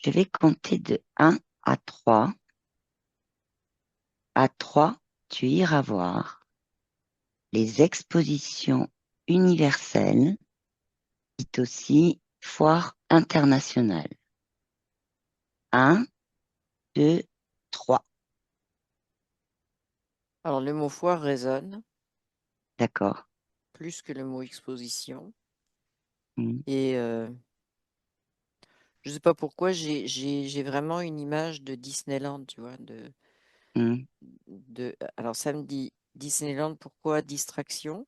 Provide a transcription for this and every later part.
Je vais compter de 1 à 3. À 3, tu iras voir les expositions universelles, dites aussi foire internationale. 1, 2, 3. Alors, le mot foire résonne D'accord. plus que le mot exposition. Mm, Et je sais pas pourquoi, j'ai vraiment une image de Disneyland, tu vois. mm, Alors, ça me dit Disneyland, pourquoi distraction?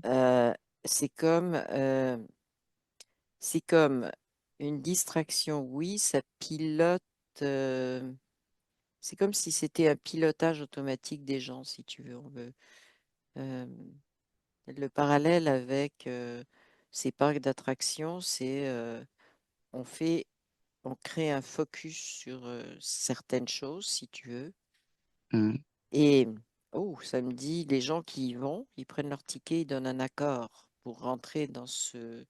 Euh, c'est comme, euh, c'est comme une distraction, oui, ça pilote. euh, c'est comme si c'était un pilotage automatique des gens, si tu veux. Euh, le parallèle avec ces parcs d'attractions, c'est on fait, on crée un focus sur certaines choses, si tu veux. mm, Et oh, ça me dit, les gens qui y vont, ils prennent leur ticket, ils donnent un accord pour rentrer dans ce.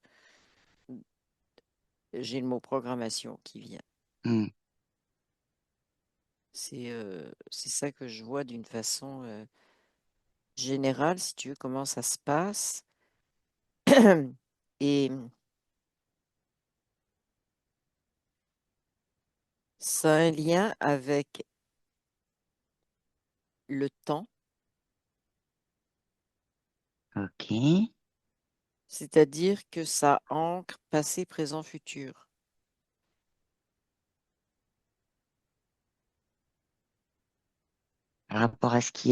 J'ai le mot programmation qui vient. mm. C'est ça que je vois d'une façon générale, si tu veux, comment ça se passe. Et ça a un lien avec le temps, OK. c'est-à-dire que ça ancre passé, présent, futur. Par rapport à ce qui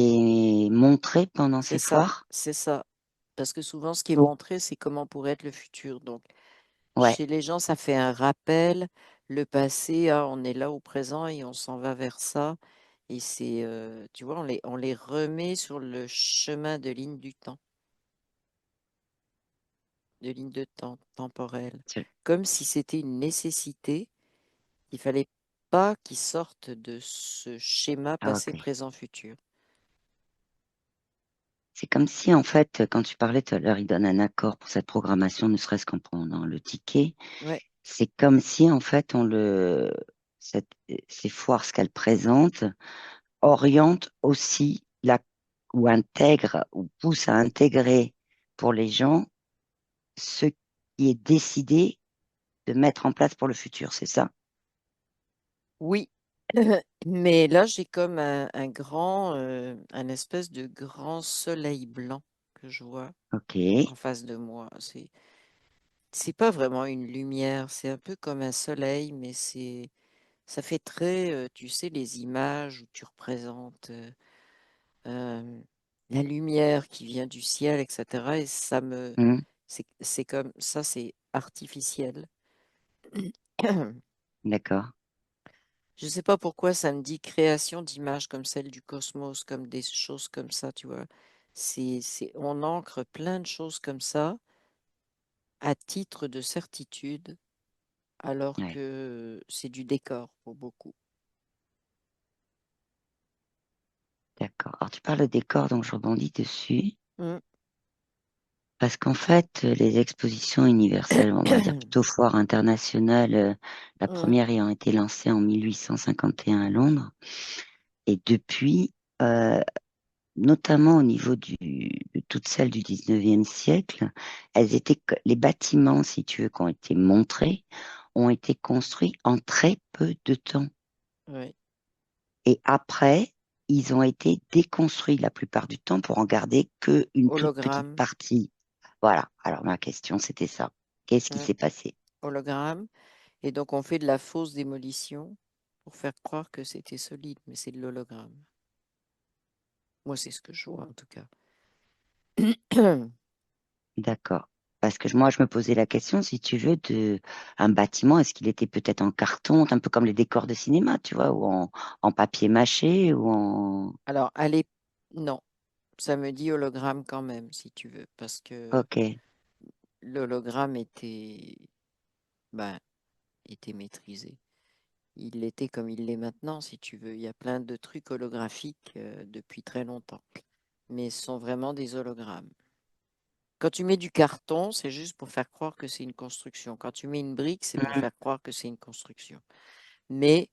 est montré pendant C'est ces ça, foires? c'est ça. Parce que souvent, ce qui est montré, c'est comment pourrait être le futur. Donc, Ouais. chez les gens, ça fait un rappel. Le passé, ah, on est là au présent et on s'en va vers ça. Et c'est, tu vois, on les remet sur le chemin de ligne du temps, de ligne de temps temporelle. C'est Comme si c'était une nécessité. Il fallait pas qu'ils sortent de ce schéma ah, passé, OK. présent, futur. C'est comme si, en fait, quand tu parlais tout à l'heure, ils donnent un accord pour cette programmation, ne serait-ce qu'en prenant le ticket. Ouais, C'est comme si, en fait, ces foires, ce qu'elles présentent, orientent aussi ou intègrent, ou poussent à intégrer pour les gens ce qui est décidé de mettre en place pour le futur, c'est ça? oui. Mais là, j'ai comme un espèce de grand soleil blanc que je vois OK. en face de moi. C'est pas vraiment une lumière, c'est un peu comme un soleil, mais ça fait très, tu sais, les images où tu représentes euh, la lumière qui vient du ciel, etc. Et Hmm, c'est comme ça, c'est artificiel. d'accord. Je ne sais pas pourquoi ça me dit création d'images comme celle du cosmos, comme des choses comme ça, tu vois. On ancre plein de choses comme ça à titre de certitude, alors Ouais, que c'est du décor pour beaucoup. d'accord. Alors, tu parles de décor, donc je rebondis dessus. Mm. Parce qu'en fait, les expositions universelles, bon, on va dire plutôt foire internationale, la Mm. première ayant été lancée en 1851 à Londres. Et depuis, notamment au niveau de toutes celles du 19e siècle, les bâtiments, si tu veux, qui ont été montrés, ont été construits en très peu de temps. Ouais. Et après, ils ont été déconstruits la plupart du temps pour en garder qu'une toute petite Hologramme. partie. Voilà. Alors ma question, c'était ça. Qu'est-ce qui Mm. s'est passé? Hologramme. Et donc on fait de la fausse démolition pour faire croire que c'était solide, mais c'est de l'hologramme. Moi, c'est ce que je vois en tout cas. D'accord. Parce que moi, je me posais la question, si tu veux, de un bâtiment, est-ce qu'il était peut-être en carton, un peu comme les décors de cinéma, tu vois, ou en papier mâché, ou en... Alors, allez, non, ça me dit hologramme quand même, si tu veux, parce que Ok, l'hologramme ben, était maîtrisé. Il l'était comme il l'est maintenant, si tu veux. Il y a plein de trucs holographiques depuis très longtemps, mais ce sont vraiment des hologrammes. Quand tu mets du carton, c'est juste pour faire croire que c'est une construction. Quand tu mets une brique, c'est pour Mhm. faire croire que c'est une construction. Mais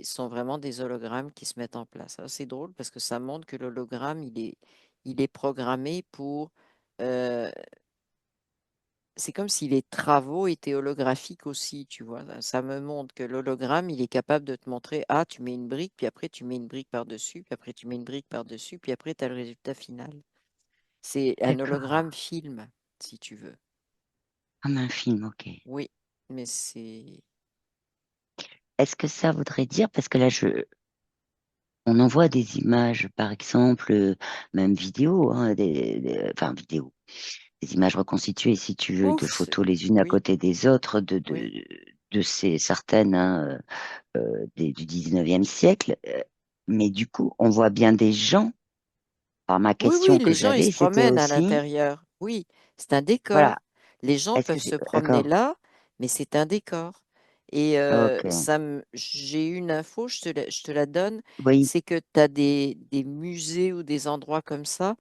sont vraiment des hologrammes qui se mettent en place. Alors, c'est drôle parce que ça montre que l'hologramme, il est programmé pour... euh, c'est comme si les travaux étaient holographiques aussi, tu vois. Ça me montre que l'hologramme, il est capable de te montrer, ah, tu mets une brique, puis après tu mets une brique par-dessus, puis après tu mets une brique par-dessus, puis après tu as le résultat final. C'est un D'accord. hologramme film, si tu veux. Comme un film, ok. Oui, mais c'est... Est-ce que ça voudrait dire, parce que là, on envoie des images, par exemple, même vidéo, hein, enfin vidéo, des images reconstituées, si tu veux, de Ouf, photos les unes à oui, côté des autres, oui. de ces certaines hein, du 19e siècle. Mais du coup, on voit bien des gens. Alors, ma Oui, oui, question que les gens, ils j'avais, se c'était promènent à aussi, l'intérieur. Oui, c'est un voilà, décor. Les gens est-ce peuvent que se c'est, promener d'accord, là, mais c'est un décor. Et ok, j'ai une info, je te la donne, oui, c'est que tu as des musées ou des endroits comme ça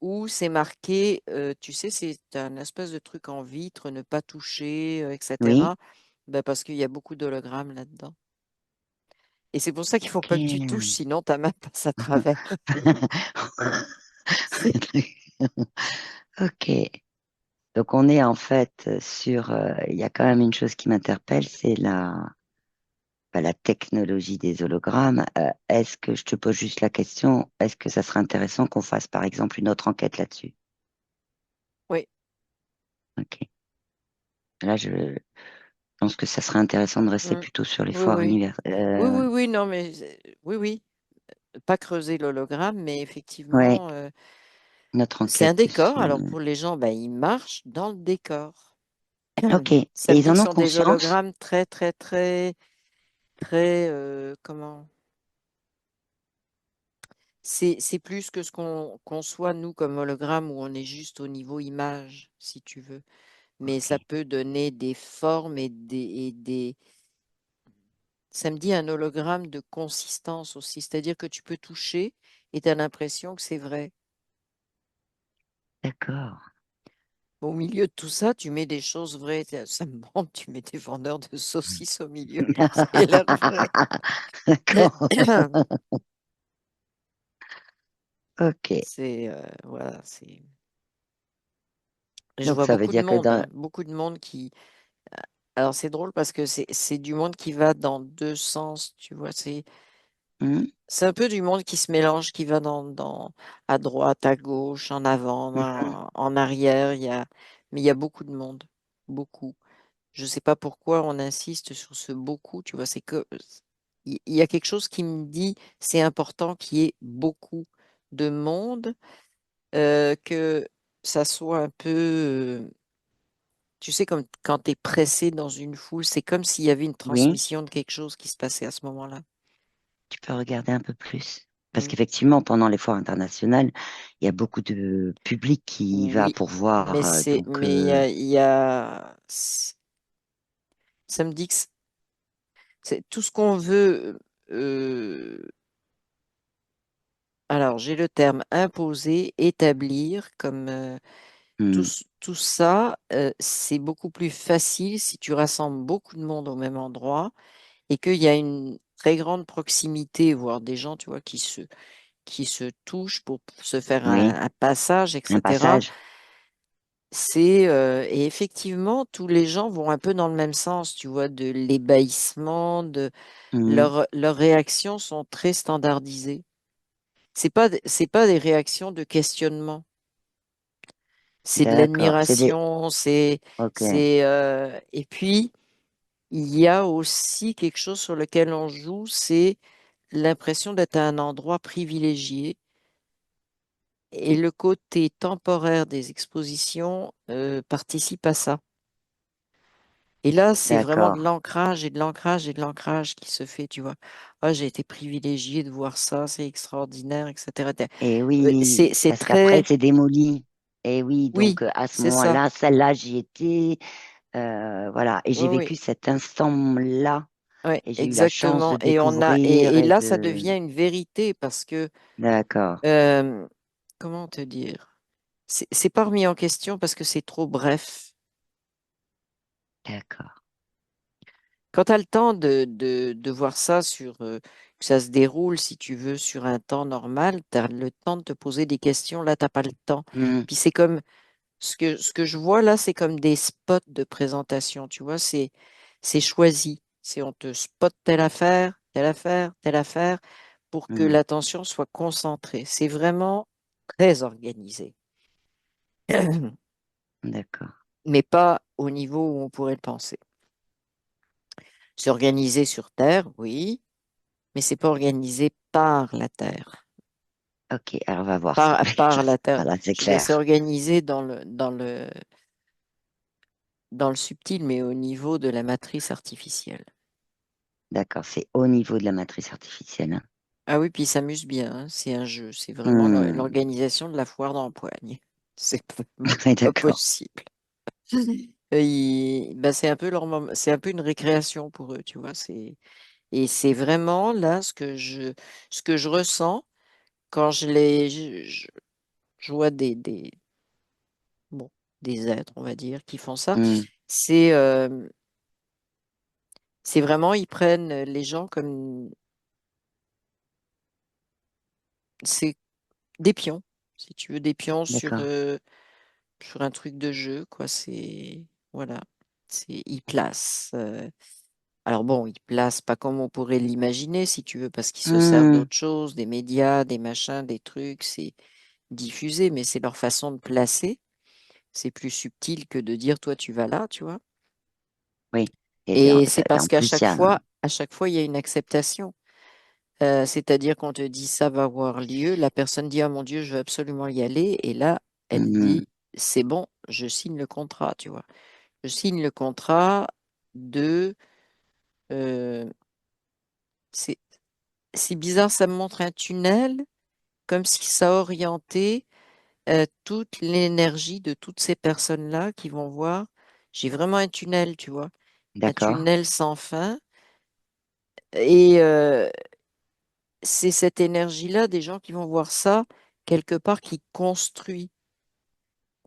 où c'est marqué, tu sais, c'est un espèce de truc en vitre, ne pas toucher, oui, etc. Ben, parce qu'il y a beaucoup d'hologrammes là-dedans. Et c'est pour ça qu'il ne faut ok. pas que tu touches, sinon ta main passe à travers. C'est- Ok. Donc on est en fait sur, il y a quand même une chose qui m'interpelle, c'est la technologie des hologrammes. Est-ce que je te pose juste la question, est-ce que ça serait intéressant qu'on fasse par exemple une autre enquête là-dessus? Oui. Ok. Là, je pense que ça serait intéressant de rester Mm. plutôt sur les Oui, foires oui. univers. Oui, oui, oui, non, mais oui, oui. Pas creuser l'hologramme, mais Ouais, effectivement, notre c'est un enquête décor. sur. Alors pour les gens, ben, ils marchent dans le décor. Ok. Et Ça me ils dit que en ce ont sont des conscience? hologrammes très, très, très, très, comment? C'est plus que ce qu'on conçoit, nous, comme hologramme, où on est juste au niveau image, si tu veux. Mais Ok. ça peut donner des formes ça me dit un hologramme de consistance aussi. C'est-à-dire que tu peux toucher et tu as l'impression que c'est vrai. D'accord. Au milieu de tout ça, tu mets des choses vraies. Ça me montre, tu mets des vendeurs de saucisses au milieu pour que ça ait l'air vrai. D'accord. Ok. Voilà, c'est. Je Donc vois ça veut beaucoup de dire que monde, dans. hein, beaucoup de monde qui. Alors c'est drôle parce que c'est du monde qui va dans deux sens, tu vois. Hmm, C'est un peu du monde qui se mélange, qui va à droite, à gauche, en avant, mhm. en arrière. Mais il y a beaucoup de monde, beaucoup. Je ne sais pas pourquoi on insiste sur ce beaucoup, tu vois, c'est que il y a quelque chose qui me dit c'est important qu'il y ait beaucoup de monde, que ça soit un peu, tu sais, comme quand tu es pressé dans une foule, c'est comme s'il y avait une Oui. transmission de quelque chose qui se passait à ce moment-là. Tu peux regarder un peu plus. Parce Mm. qu'effectivement, pendant les foires internationales, il y a beaucoup de public qui y va Oui, pour voir. Donc, mais ça me dit que c'est tout ce qu'on veut. Alors, j'ai le terme imposer, établir, comme hmm, tout ça, c'est beaucoup plus facile si tu rassembles beaucoup de monde au même endroit et qu'il y a une très grande proximité, voire des gens, tu vois, qui se touchent pour se faire oui, un passage, un etc. passage. Et effectivement, tous les gens vont un peu dans le même sens, tu vois, de l'ébahissement, Hmm, leurs réactions sont très standardisées. C'est pas des réactions de questionnement. C'est de d'accord. C'est des. l'admiration, Ok, et puis il y a aussi quelque chose sur lequel on joue, c'est l'impression d'être à un endroit privilégié et le côté temporaire des expositions participe à ça. Et là, c'est vraiment de d'accord. l'ancrage et de l'ancrage et de l'ancrage qui se fait, tu vois. Ah, j'ai été privilégié de voir ça, c'est extraordinaire, etc. Et oui, C'est parce qu'après, très, c'est démoli. Et oui, oui, donc à ce c'est ça. moment-là, celle-là, j'y étais. Voilà. Et j'ai Oui, oui. vécu cet instant-là. Oui, Et j'ai eu la chance exactement. de découvrir Et et là, ça de. devient une vérité parce que, D'accord. euh, comment te dire? c'est pas remis en question parce que c'est trop bref. D'accord. Quand tu as le temps de voir ça que ça se déroule, si tu veux, sur un temps normal, tu as le temps de te poser des questions. Là, t'as pas le temps. Hmm, Puis c'est comme, ce que je vois là, c'est comme des spots de présentation. Tu vois, c'est choisi. C'est on te spot telle affaire, telle affaire, telle affaire pour que hmm, l'attention soit concentrée. C'est vraiment très organisé, d'accord. mais pas au niveau où on pourrait le penser. C'est organisé sur Terre, oui, mais c'est pas organisé par la Terre. Ok, alors on va voir ça. Par la Terre. Voilà, c'est Je veux dire, c'est clair. organisé dans le subtil, mais au niveau de la matrice artificielle. D'accord, c'est au niveau de la matrice artificielle, hein. Ah oui, puis ils s'amusent bien, hein. C'est un jeu. C'est vraiment Hmm, l'organisation de la foire d'empoigne. C'est vraiment ouais, pas d'accord. possible. Ben, c'est un peu c'est un peu une récréation pour eux, tu vois. Et c'est vraiment là ce que je ressens quand je vois bon, des êtres, on va dire, qui font ça. Hmm, C'est c'est vraiment, ils prennent les gens comme c'est des pions, si tu veux, des pions d'accord. sur un truc de jeu, quoi. Voilà, ils placent. Alors bon, ils placent pas comme on pourrait l'imaginer, si tu veux, parce qu'ils se servent Hmm, d'autres choses, des médias, des machins, des trucs, c'est diffusé, mais c'est leur façon de placer. C'est plus subtil que de dire, toi, tu vas là, tu vois. oui. Et c'est Et en parce plus, il y a. à chaque fois, il y a une acceptation. C'est-à-dire qu'on te dit ça va avoir lieu, la personne dit ah mon Dieu, je veux absolument y aller, et là, elle Hmm, dit c'est bon, je signe le contrat, tu vois. Je signe le contrat de euh, c'est c'est bizarre, ça me montre un tunnel, comme si ça orientait toute l'énergie de toutes ces personnes-là qui vont voir. J'ai vraiment un tunnel, tu vois, un d'accord. tunnel sans fin, et c'est cette énergie-là des gens qui vont voir ça quelque part qui construit.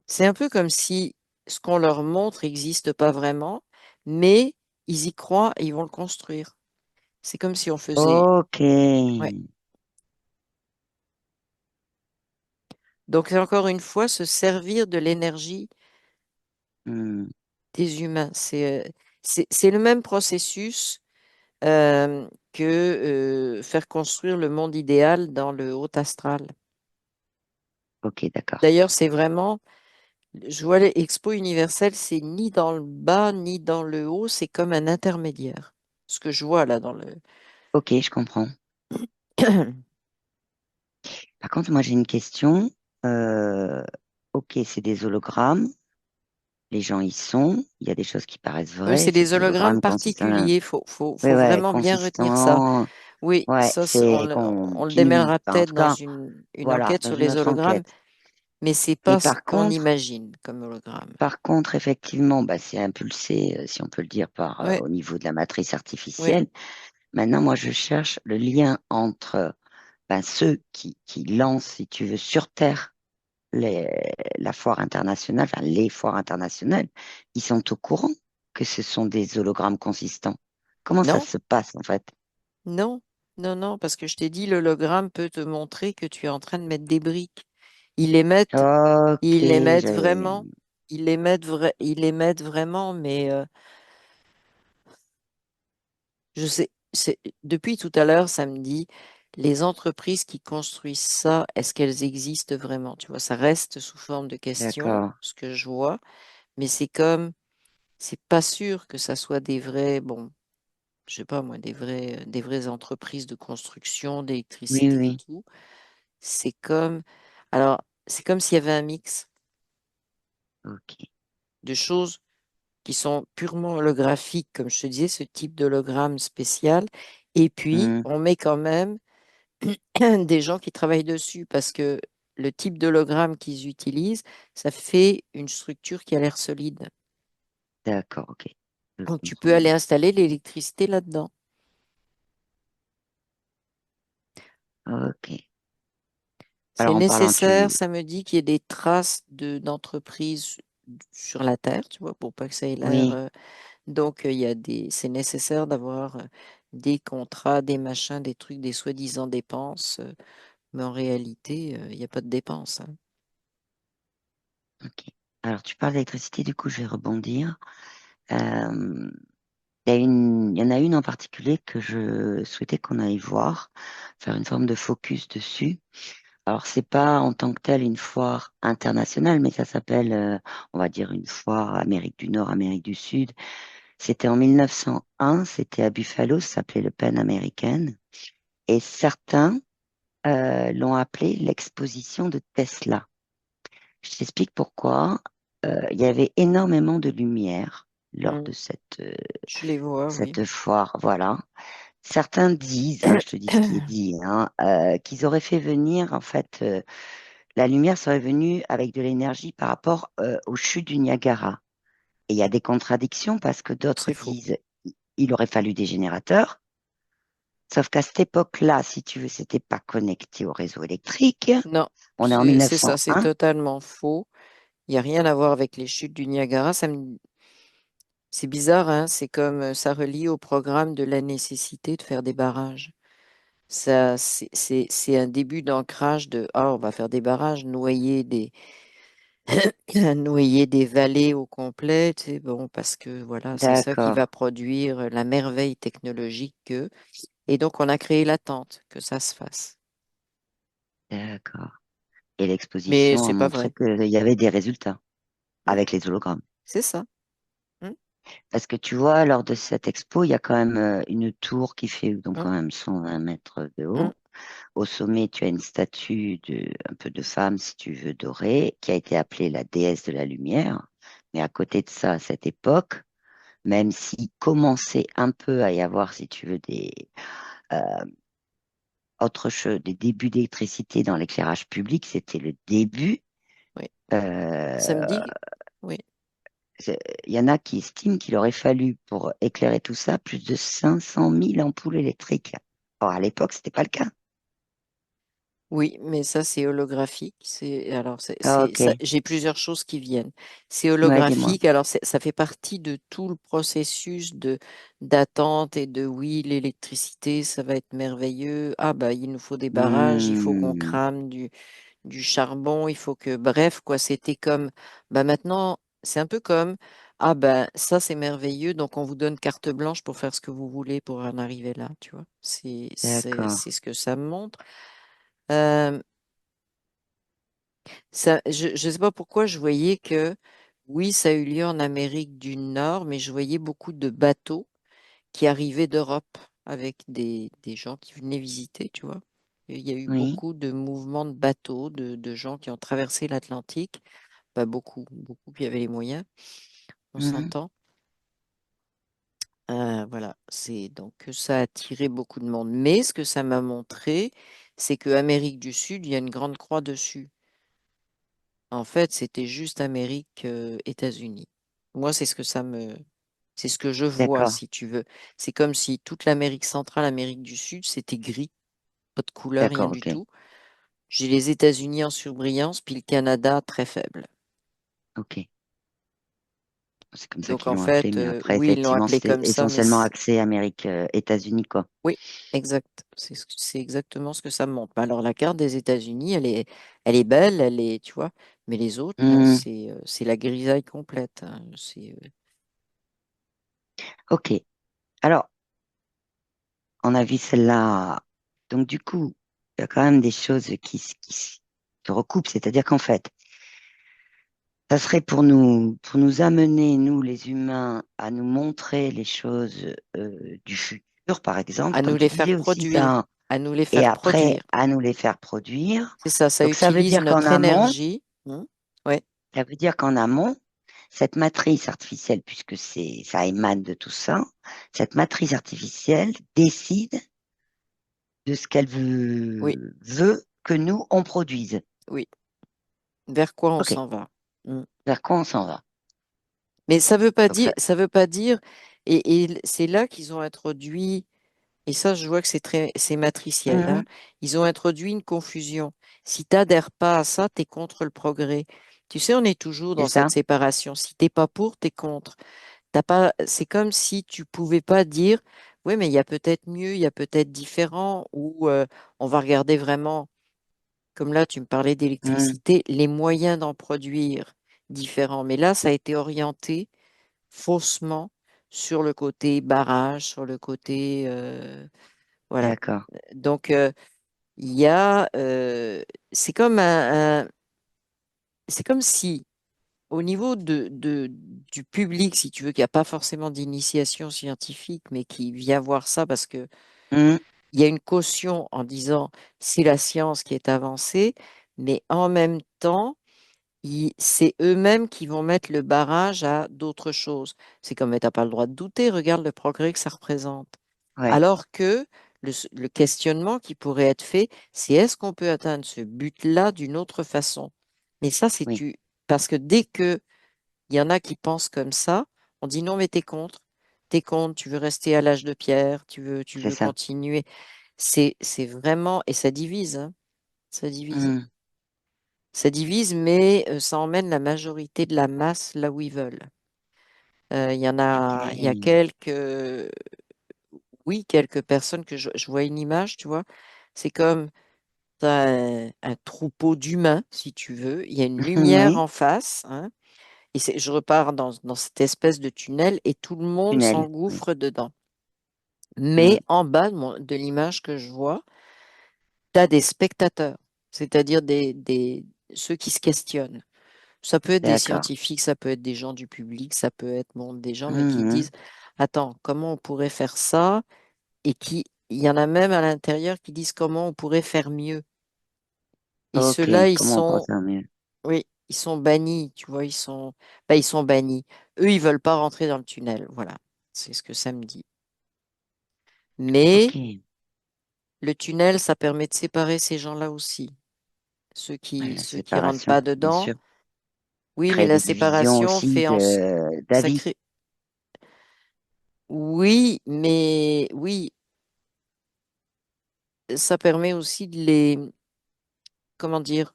C'est un peu comme si ce qu'on leur montre n'existe pas vraiment, mais ils y croient et ils vont le construire. C'est comme si on faisait. Ok. Ouais. Donc, c'est encore une fois, se servir de l'énergie Hmm, des humains. C'est le même processus que faire construire le monde idéal dans le haut astral. ok, d'accord. D'ailleurs, c'est vraiment, je vois l'Expo universelle, c'est ni dans le bas ni dans le haut, c'est comme un intermédiaire. Ce que je vois là dans le. Ok, je comprends. Par contre, moi, j'ai une question. Euh, ok, c'est des hologrammes. Les gens y sont. Il y a des choses qui paraissent Oui, vraies. c'est des Ces hologrammes hologrammes consistent. particuliers. Oui, Faut ouais, vraiment bien retenir ça. consistant. Oui, Ouais, ça, c'est on le qui, démêlera enfin, en peut-être tout dans cas, une voilà, enquête dans sur une les autre hologrammes, enquête. mais c'est Mais pas ce qu'on imagine comme hologramme. par contre, effectivement, bah, c'est impulsé, si on peut le dire, par Oui, au niveau de la matrice oui. artificielle. Maintenant, moi, je cherche le lien entre ben, ceux qui lancent, si tu veux, sur Terre les, la foire internationale, enfin les foires internationales, ils sont au courant que ce sont des hologrammes consistants. Comment ça Non, se passe, en fait? non, non, parce que je t'ai dit, l'hologramme peut te montrer que tu es en train de mettre des briques. Ils les mettent, Ok, ils les mettent j'avais. vraiment, ils les mettent vraiment, mais je sais, depuis tout à l'heure, ça me dit, les entreprises qui construisent ça, est-ce qu'elles existent vraiment? Tu vois, ça reste sous forme de question, D'accord. ce que je vois, mais c'est comme, c'est pas sûr que ça soit des vrais, bon, je sais pas moi, des vraies entreprises de construction, Oui, d'électricité et oui. tout. C'est comme, alors, c'est comme s'il y avait un mix Ok. de choses qui sont purement holographiques, comme je te disais, ce type d'hologramme spécial, et puis Hmm, on met quand même des gens qui travaillent dessus parce que le type d'hologramme qu'ils utilisent, ça fait une structure qui a l'air solide. d'accord, ok. Je Donc tu comprends peux aller mieux. installer l'électricité là-dedans. Ok. C'est Alors en parlant, nécessaire, tu... ça me dit qu'il y ait des traces d'entreprise sur la Terre, tu vois, pour pas que ça ait l'air. Oui, Donc, il y a c'est nécessaire d'avoir des contrats, des machins, des trucs, des soi-disant dépenses. Mais en réalité, il n'y a pas de dépenses, hein. ok. Alors tu parles d'électricité, du coup je vais rebondir. Euh, il y en a une en particulier que je souhaitais qu'on aille voir, faire une forme de focus dessus. Alors, c'est pas en tant que tel une foire internationale, mais ça s'appelle, on va dire, une foire Amérique du Nord, Amérique du Sud. C'était en 1901, c'était à Buffalo, ça s'appelait le Pan American. Et certains l'ont appelé l'exposition de Tesla. Je t'explique pourquoi. Il y avait énormément de lumière lors Mm. de Je les vois, oui. cette foire. Voilà. Certains disent, hein, je te dis ce qui est dit, hein, qu'ils auraient fait venir, en fait, la lumière serait venue avec de l'énergie par rapport aux chutes du Niagara. Et il y a des contradictions parce que d'autres C'est faux. disent il aurait fallu des générateurs. Sauf qu'à cette époque-là, si tu veux, c'était pas connecté au réseau électrique. Non, On est en c'est ça, c'est 1901. totalement faux. Il n'y a rien à voir avec les chutes du Niagara. C'est bizarre, hein? C'est comme ça relie au programme de la nécessité de faire des barrages. Ça, c'est un début d'ancrage de ah, on va faire des barrages, noyer des vallées au complet, c'est bon, parce que voilà, c'est ça qui D'accord, va produire la merveille technologique que. Et donc, on a créé l'attente que ça se fasse. d'accord. Et Mais l'exposition a c'est pas montré vrai. qu'il y avait des résultats Mm. avec les hologrammes. C'est ça. Mm, Parce que tu vois, lors de cette expo, il y a quand même une tour qui fait donc mm, quand même 120 mètres de mm. haut. Au sommet, tu as une statue un peu de femme, si tu veux, dorée, qui a été appelée la déesse de la lumière. Mais à côté de ça, à cette époque, même s'il commençait un peu à y avoir, si tu veux, euh, autre chose, des débuts d'électricité dans l'éclairage public, c'était le début. Oui. Ça me Euh, dit, oui. Il y en a qui estiment qu'il aurait fallu, pour éclairer tout ça, plus de 500 000 ampoules électriques. Or, à l'époque, c'était pas le cas. Oui, mais ça, c'est holographique. Alors, Ah, ok. j'ai plusieurs choses qui viennent. C'est Ouais, dis-moi. holographique. Alors, ça fait partie de tout le processus d'attente et de oui, l'électricité, ça va être merveilleux. Ah, bah, il nous faut des barrages, il faut qu'on Hmm, crame du charbon, il faut que, bref, quoi, c'était comme, bah, maintenant, c'est un peu comme, ah, ben, ça, c'est merveilleux, donc on vous donne carte blanche pour faire ce que vous voulez pour en arriver là, tu vois. d'accord. C'est ce que ça me montre. Euh, je ne sais pas pourquoi je voyais que, oui, ça a eu lieu en Amérique du Nord, mais je voyais beaucoup de bateaux qui arrivaient d'Europe avec des gens qui venaient visiter, tu vois. Il y a eu Oui. beaucoup de mouvements de bateaux, de gens qui ont traversé l'Atlantique. Pas beaucoup, beaucoup qui avaient les moyens, on Mhm. s'entend. Voilà, c'est donc ça a attiré beaucoup de monde. Mais ce que ça m'a montré, c'est que Amérique du Sud, il y a une grande croix dessus. En fait, c'était juste Amérique, États-Unis. Moi, c'est ce que je vois, D'accord. si tu veux. C'est comme si toute l'Amérique centrale, Amérique du Sud, c'était gris, pas de couleur, rien D'accord, du ok. tout. J'ai les États-Unis en surbrillance, puis le Canada très faible. Ok. C'est comme ça Donc qu'ils en l'ont appelé, fait, mais après, oui, ils l'ont effectivement, appelé c'était comme ça, mais essentiellement axé Amérique, États-Unis, quoi. oui, exact. C'est exactement ce que ça me montre. Bah, alors la carte des États-Unis, elle est belle, elle est, tu vois, mais les autres, non, Hmm, c'est la grisaille complète, hein. ok. Alors, on a vu celle-là. Donc, du coup, il y a quand même des choses se recoupent. C'est-à-dire qu'en fait, ça serait pour nous amener, nous, les humains, à nous montrer les choses du futur, par exemple, À comme nous tu les faire disais aussi, produire, à nous les et faire après, produire. à nous les faire produire. C'est ça, ça Donc, utilise notre énergie. Ouais, ça veut dire qu'en amont, cette matrice artificielle, puisque ça émane de tout ça, cette matrice artificielle décide de ce qu'elle oui, veut que nous, on produise. oui. Vers quoi on OK. s'en va? Mm. Vers quoi on s'en va? Mais Donc ça, ça veut pas dire, c'est là qu'ils ont introduit. Et ça, je vois que c'est matriciel, hein. Mhm. Ils ont introduit une confusion. Si tu n'adhères pas à ça, tu es contre le progrès. Tu sais, on est toujours C'est dans cette ça? séparation. Si t'es pas pour, tu es contre. T'as pas, c'est comme si tu pouvais pas dire, oui, mais il y a peut-être mieux, il y a peut-être différent, ou on va regarder vraiment, comme là, tu me parlais Mhm. d'électricité, les moyens d'en produire différents. Mais là, ça a été orienté faussement sur le côté barrage, sur le côté, voilà. D'accord. Donc, il y a, c'est comme c'est comme si, au niveau du public, si tu veux, qui n'a pas forcément d'initiation scientifique, mais qui vient voir ça parce que Mhm. il y a une caution en disant c'est la science qui est avancée, mais en même temps, c'est eux-mêmes qui vont mettre le barrage à d'autres choses. C'est comme, mais t'as pas le droit de douter, regarde le progrès que ça représente. Ouais, Alors que le questionnement qui pourrait être fait, c'est est-ce qu'on peut atteindre ce but-là d'une autre façon? Mais ça, oui, parce que dès que il y en a qui pensent comme ça, on dit non, mais t'es contre, tu veux rester à l'âge de pierre, tu c'est veux ça. continuer. C'est vraiment, et ça divise, hein, ça divise. Mhm. Ça divise, mais ça emmène la majorité de la masse là où ils veulent. Ok. Il y a quelques, oui, quelques personnes je vois une image, tu vois. C'est comme t'as un troupeau d'humains, si tu veux. Il y a une lumière Oui, en face, hein, et je repars dans cette espèce de tunnel et tout le monde tunnel. Oui. s'engouffre dedans. Mais Mhm. en bas de l'image que je vois, tu as des spectateurs, c'est-à-dire ceux qui se questionnent. Ça peut être des D'accord. scientifiques, ça peut être des gens du public, ça peut être bon, des gens, mais qui Mhm. disent, attends, comment on pourrait faire ça? Et il y en a même à l'intérieur qui disent comment on pourrait faire mieux. Et Ok, ceux-là, comment on pourrait faire mieux? oui, ils sont bannis, tu vois, ils sont bannis. Eux, ils veulent pas rentrer dans le tunnel. Voilà, c'est ce que ça me dit. Ok. Mais le tunnel, ça permet de séparer ces gens-là aussi. Ouais, la Ceux qui rentrent séparation, pas bien dedans. sûr. Oui, mais Créer la des divisions séparation aussi fait de ça d'avis. crée, oui, mais oui, ça permet aussi comment dire,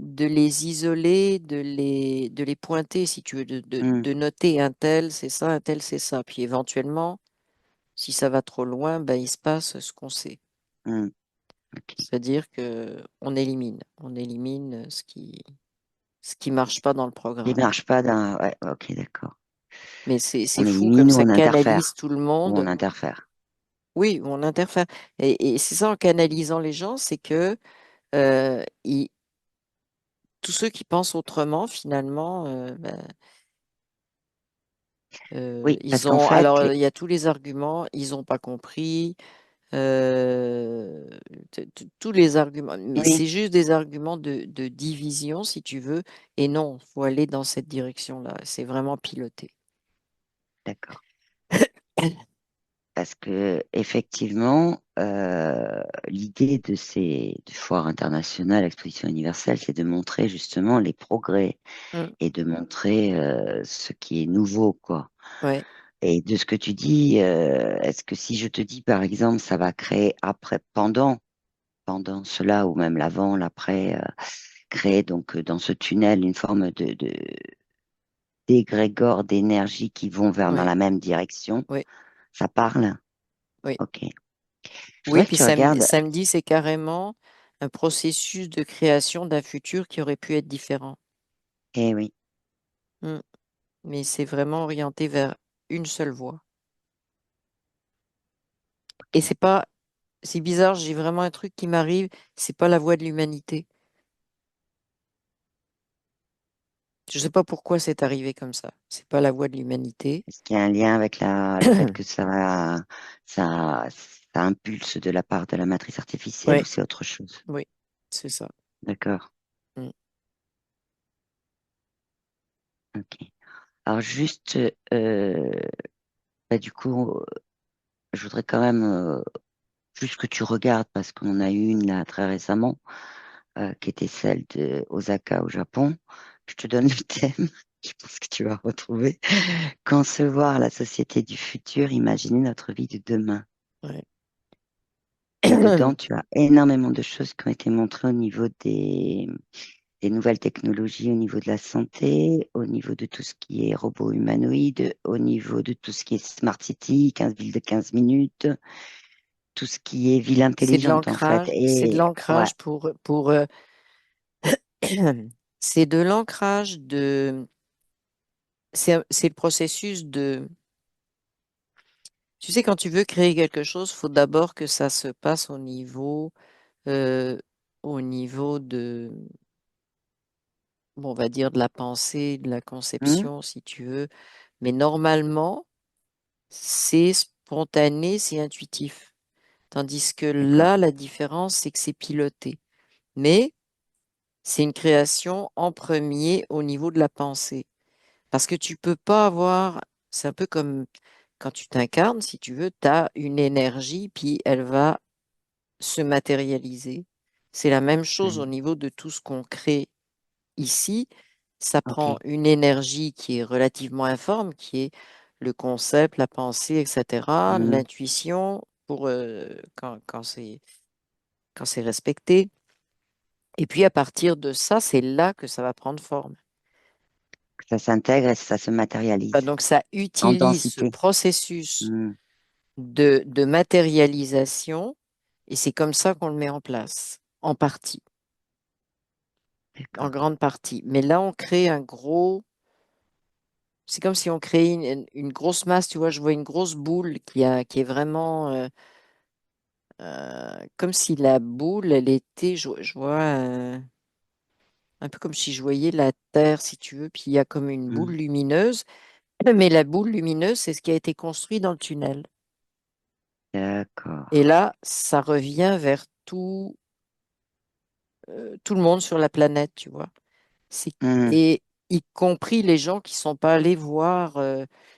de les isoler, de les pointer, si tu veux, Mhm. de noter un tel, c'est ça, un tel, c'est ça. Puis éventuellement, si ça va trop loin, ben, il se passe ce qu'on sait. Mhm. Ok. C'est-à-dire que on élimine ce qui marche pas dans le Il programme. marche pas d'un. Ouais, ok, d'accord. Mais On c'est fou comme élimine ou ça on canalise interfère. tout le Ou on monde. interfère. Oui, on interfère. Et c'est ça en canalisant les gens, c'est que euh, ils- tous ceux qui pensent autrement, finalement, ben, Oui, parce ils qu'en ont, fait, alors il y a tous les arguments, ils n'ont pas compris, euh, tous les arguments, mais oui, c'est juste des arguments de division, si tu veux, et non, faut aller dans cette direction-là. C'est vraiment piloté. d'accord. Parce que effectivement, l'idée de ces de foires internationales, expositions universelles, c'est de montrer justement les progrès Mm, et de montrer ce qui est nouveau, quoi. ouais, Et de ce que tu dis, est-ce que si je te dis par exemple, ça va créer après, pendant cela ou même l'avant, l'après, créer donc dans ce tunnel une forme de d'égrégore d'énergie qui vont vers dans ouais, la même direction, ouais, ça parle? oui. Ok. Je Oui, voudrais que puis tu regardes. samedi, c'est carrément un processus de création d'un futur qui aurait pu être différent. Eh oui, Mm. Mais c'est vraiment orienté vers une seule voie. Et ok. c'est bizarre, j'ai vraiment un truc qui m'arrive, c'est pas la voie de l'humanité. Je sais pas pourquoi c'est arrivé comme ça. C'est pas la voie de l'humanité. Est-ce qu'il y a un lien avec le fait que ça impulse de la part de la matrice artificielle ou Ouais, c'est autre chose? oui, c'est ça. D'accord. Mm. Ok. Alors juste, bah, du coup, je voudrais quand même juste que tu regardes parce qu'on en a eu une là très récemment qui était celle de Osaka au Japon. Je te donne le thème. Je pense que tu vas retrouver. Concevoir la société du futur, imaginer notre vie de demain. Ouais. Et dedans, tu as énormément de choses qui ont été montrées au niveau des nouvelles technologies, au niveau de la santé, au niveau de tout ce qui est robots humanoïdes, au niveau de tout ce qui est Smart City, 15 villes de 15 minutes, tout ce qui est ville intelligente, en fait. C'est de Et ouais, l'ancrage c'est de l'ancrage c'est le processus tu sais, quand tu veux créer quelque chose, il faut d'abord que ça se passe euh, au niveau bon, on va dire de la pensée, de la hum, conception, si tu veux. Mais normalement, c'est spontané, c'est intuitif. Tandis que d'accord, là, la différence, c'est que c'est piloté. Mais c'est une création en premier au niveau de la pensée. Parce que tu peux pas avoir, c'est un peu comme quand tu t'incarnes, si tu veux, tu as une énergie, puis elle va se matérialiser. C'est la même chose au ouais, niveau de tout ce qu'on crée ici. Ça ok, prend une énergie qui est relativement informe, qui est le concept, la pensée, etc., hum, l'intuition pour quand c'est respecté. Et puis à partir de ça, c'est là que ça va prendre forme. ça s'intègre et ça se Bah, matérialise donc ça en utilise ce densité. processus Hum, de matérialisation et c'est comme ça qu'on le met en place, en partie, en d'accord, grande partie. Mais là, on crée c'est comme si on créait une grosse masse, tu vois, je vois une grosse boule qui est vraiment comme si la boule, elle était, je vois un peu comme si je voyais la Terre, si tu veux, puis il y a comme une boule hum, lumineuse, mais la boule lumineuse, c'est ce qui a été construit dans le tunnel. d'accord, Et là, ça revient vers tout le monde sur la planète, tu vois. C'est- hum, Et y compris les gens qui sont pas allés voir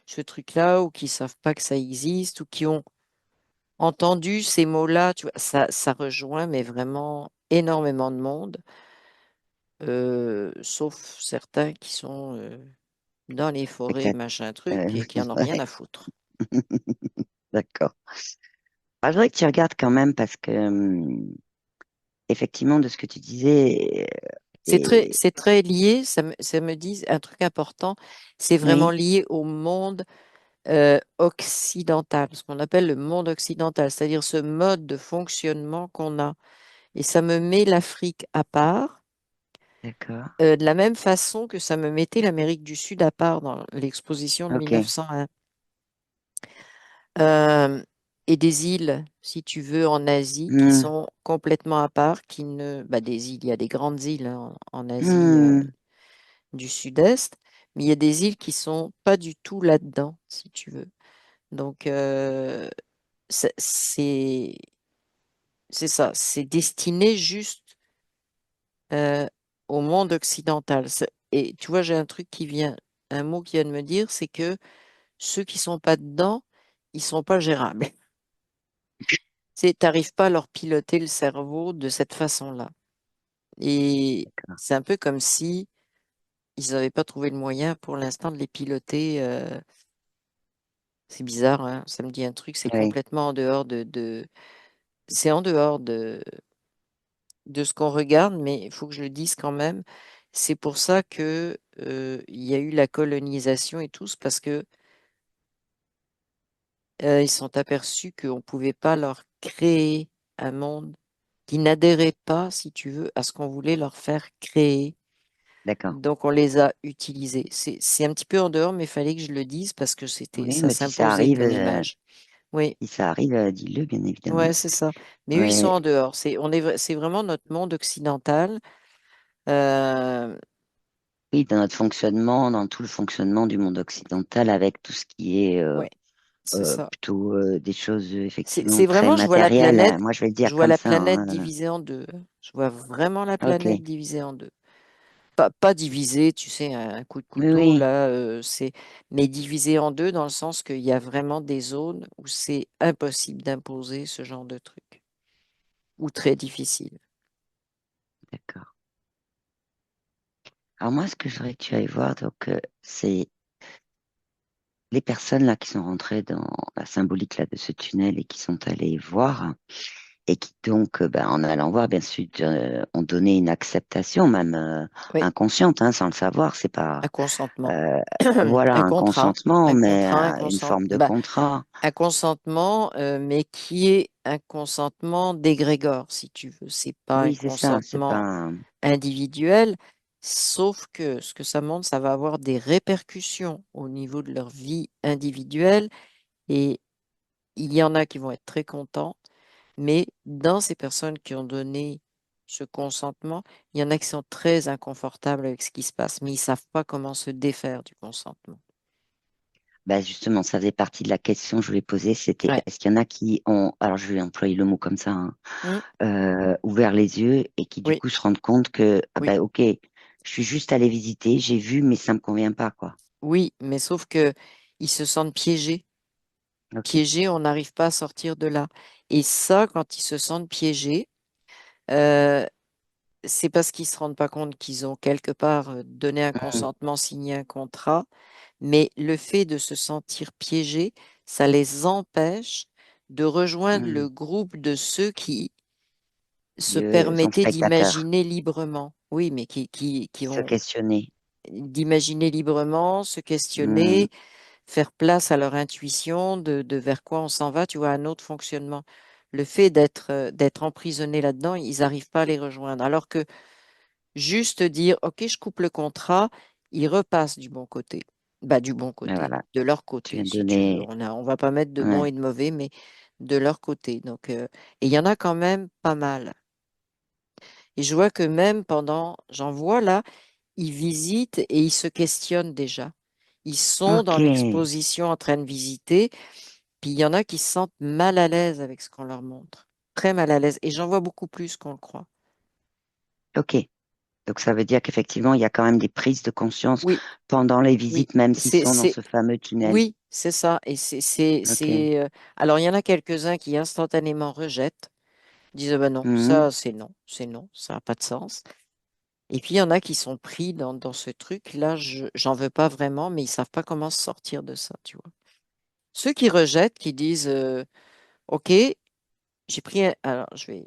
ce truc-là ou qui savent pas que ça existe ou qui ont entendu ces mots-là, tu vois, ça rejoint mais vraiment énormément de monde, sauf certains qui sont dans les forêts, exact, machin truc, euh, et qui en ont rien ouais, à foutre. d'accord. Ah, je voudrais que tu regardes quand même parce que, effectivement, de ce que tu disais, et, C'est très lié, ça me dit un truc important, c'est vraiment oui, lié au monde occidental, ce qu'on appelle le monde occidental, c'est-à-dire ce mode de fonctionnement qu'on a. Et ça me met l'Afrique à part, d'accord, de la même façon que ça me mettait l'Amérique du Sud à part dans l'exposition de ok, 1901. Euh, et des îles, si tu veux, en Asie, qui hum, sont complètement à part, qui ne... Bah, des îles, il y a des grandes îles hein, en Asie hum, du Sud-Est, mais il y a des îles qui sont pas du tout là-dedans, si tu veux. Donc, c'est c'est- c'est ça, c'est destiné juste au monde occidental. Et tu vois, j'ai un mot qui vient de me dire, c'est que ceux qui sont pas dedans, ils sont pas gérables. T'arrives pas à leur piloter le cerveau de cette façon-là. Et d'accord, c'est un peu comme si ils n'avaient pas trouvé le moyen pour l'instant de les piloter. C'est bizarre, hein, ça me dit un truc, c'est oui, complètement en dehors c'est en dehors de ce qu'on regarde, mais il faut que je le dise quand même. C'est pour ça que il y a eu la colonisation et tout, c'est parce que ils sont aperçus qu'on ne pouvait pas leur créer un monde qui n'adhérait pas, si tu veux, à ce qu'on voulait leur faire créer. d'accord. Donc on les a utilisés. C'est un petit peu en dehors, mais il fallait que je le dise parce que Oui, ça mais s'imposait comme image. Oui, si ça arrive, dis-le, bien ouais, évidemment. c'est ça. Mais eux, ils sont Ouais, en dehors. C'est vraiment notre monde occidental. Euh, oui, dans notre fonctionnement, dans tout le fonctionnement du monde occidental, avec tout ce qui est ouais, c'est ça. plutôt des choses effectivement C'est très vraiment, matérielles. Moi, je vais le je dire vois comme la ça. planète Hein. divisée en deux. Je vois vraiment la planète Ok. divisée en deux. Pas divisée, tu sais, un coup de Oui, couteau, oui, là, mais divisée en deux dans le sens qu'il y a vraiment des zones où c'est impossible d'imposer ce genre de truc, ou très difficile. d'accord. Alors moi, ce que je voudrais que tu ailles voir, donc, c'est les personnes là qui sont rentrées dans la symbolique là de ce tunnel et qui sont allées voir et qui donc, ben, en allant voir, bien sûr, ont donné une acceptation, même Oui, inconsciente, hein, sans le savoir. C'est pas, un consentement. euh, voilà, un consentement, mais Un une consentement. forme de Bah, contrat. un consentement, mais qui est un consentement d'égrégore, si tu veux. C'est pas un Oui, c'est ça. C'est consentement pas. individuel, sauf que ce que ça montre, ça va avoir des répercussions au niveau de leur vie individuelle. Et il y en a qui vont être très contents, mais dans ces personnes qui ont donné ce consentement, il y en a qui sont très inconfortables avec ce qui se passe, mais ils ne savent pas comment se défaire du consentement. Bah justement, ça faisait partie de la question que je voulais poser, c'était Ouais. est-ce qu'il y en a qui ont, alors je vais employer le mot comme ça, hein, Mm. ouvert les yeux et qui du Oui, coup se rendent compte que, ah oui, bah ok, je suis juste allé visiter, j'ai vu, mais ça me convient pas, quoi. oui, mais sauf que ils se sentent piégés. Ok. Piégés, on n'arrive pas à sortir de là. Et ça, quand ils se sentent piégés, euh, c'est parce qu'ils se rendent pas compte qu'ils ont quelque part donné un Mm, consentement, signé un contrat, mais le fait de se sentir piégés, ça les empêche de rejoindre mm. le groupe de ceux qui se Sont permettaient spectateurs, d'imaginer librement. Oui, mais qui se vont questionner. d'imaginer librement, se Mm, questionner, faire place à leur intuition de vers quoi on s'en va, tu vois, un autre fonctionnement. Le fait d'être emprisonné là-dedans, ils n'arrivent pas à les rejoindre. Alors que juste dire, OK, je coupe le contrat, ils repassent du bon côté. Bah, du bon et côté, voilà, de leur tu côté, viens de si tu veux. donner, On va pas mettre de bon ouais. et de mauvais, mais de leur côté. Donc, et il y en a quand même pas mal. Et je vois que même pendant, j'en vois là, ils visitent et ils se questionnent déjà. Ils sont Ok, dans l'exposition en train de visiter, puis il y en a qui se sentent mal à l'aise avec ce qu'on leur montre. Très mal à l'aise. Et j'en vois beaucoup plus qu'on le croit. ok. Donc ça veut dire qu'effectivement, il y a quand même des prises de conscience Oui, pendant les oui. visites, même s'ils sont dans ce fameux tunnel. Oui, c'est ça. Et Ok. alors, il y en a quelques-uns qui instantanément rejettent, disent, ah ben non, Mhm. ça, c'est non, ça n'a pas de sens. Et puis, il y en a qui sont pris dans ce truc. Là, j'en veux pas vraiment, mais ils savent pas comment se sortir de ça, tu vois. Ceux qui rejettent, qui disent, OK, alors, je vais